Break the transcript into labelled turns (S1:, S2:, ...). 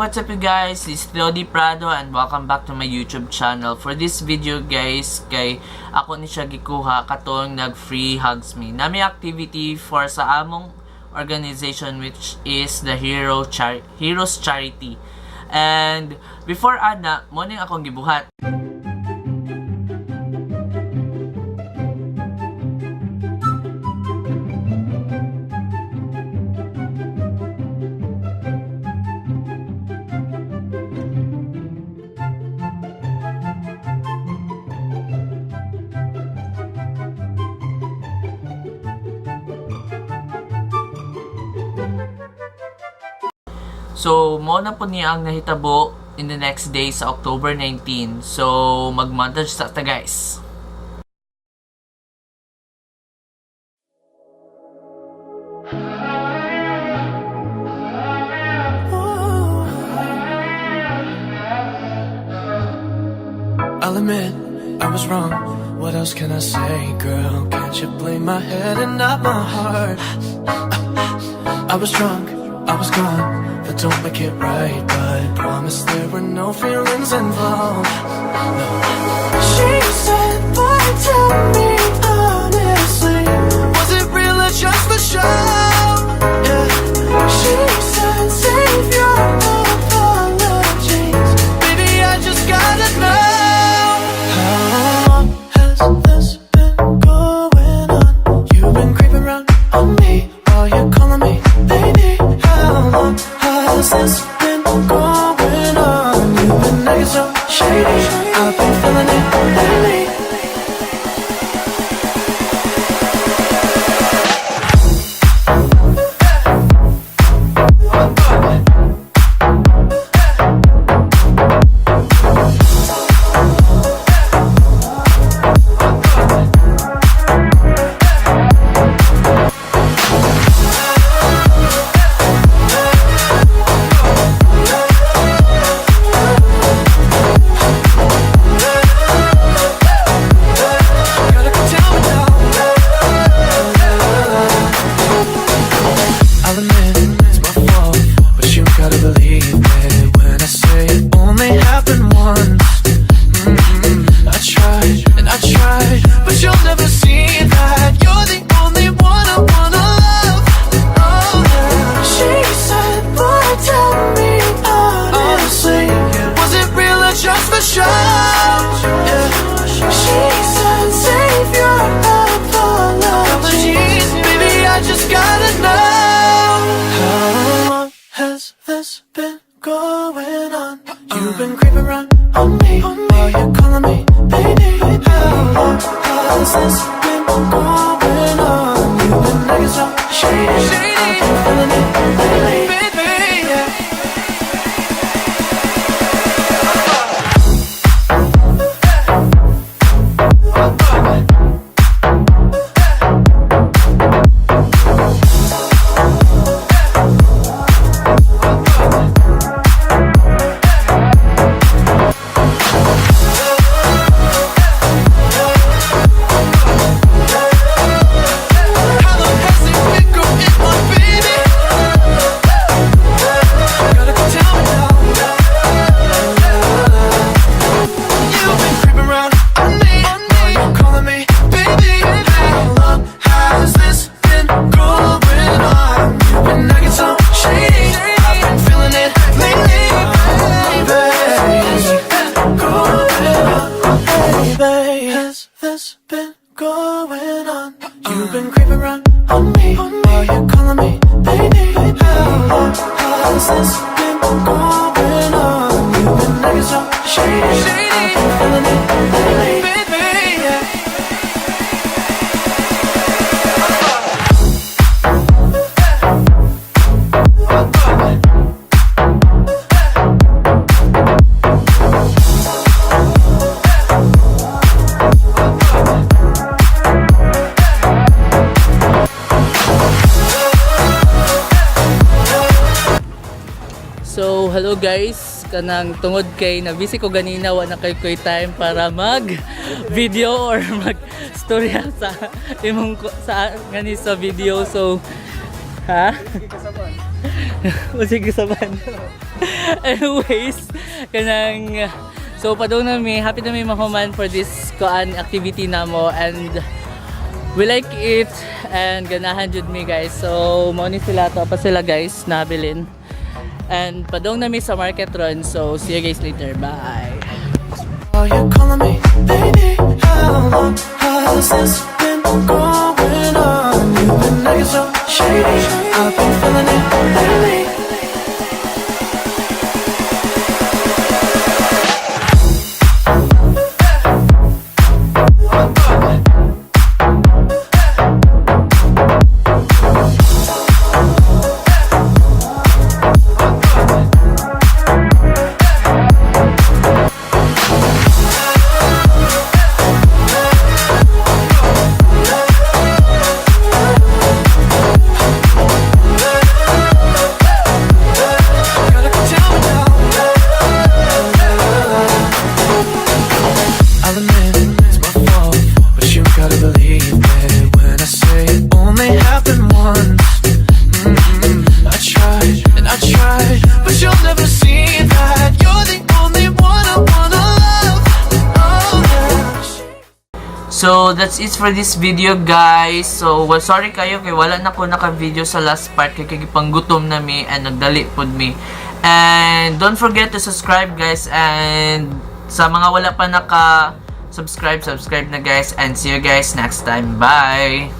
S1: what's up you guys? This is Lodi Prado and welcome back to my YouTube channel. For this video guys, kay ako ni siya gikuha katong nag-free hugs me. Nami activity for sa among organization which is the Heroes Charity. And before ana, mo ning akong gibuhat. So, mo na po niya ang nahitabo in the next day sa October 19. So, mag-montage sa ta guys.
S2: I'll admit, I was wrong. What else can I say, girl? Can't you blame my head and not my heart? I was drunk, I was gone. But don't make it right, but promise there were no feelings involved. No. She said, boy, tell me honestly, was it real or just for show? Yeah. She said, save your apologies, baby, I just gotta know. How long has this been going on? You've been creeping around on me while you're calling me baby. How long has this been going on? You've been acting so shady, I've been feeling it lately. You've been creeping around on me while you're calling me baby. How long has this been going on? You've been acting so shady, I've been feeling it lately. You've been creeping around on me while you're calling me baby. How long has this been going on? You've been acting so shady, I've been feeling it lately.
S1: So, hello guys, kanang tungod kay na-busy ko ganina, wala kay time para mag-video or mag-storya sa imong sa ngani sa video. So, ha? Sige kasaban. Anyways, kanang so padong na mi happy na mi mahuman for this koan activity namo, and we like it and ganahan jud mi guys. So mo ni sila to pa sila guys nabilin. And padong na mi sa market run. So see you guys later. Bye.
S2: Are you calling me, baby? How long has this been going on? You've been acting so shady. I've been feeling it lately.
S1: So that's it for this video guys. So well, sorry kayo kay wala na ko naka-video sa last part kay panggutom na mi and nagdali pod mi. And don't forget to subscribe guys, and sa mga wala pa naka-subscribe, subscribe na guys, and see you guys next time. Bye.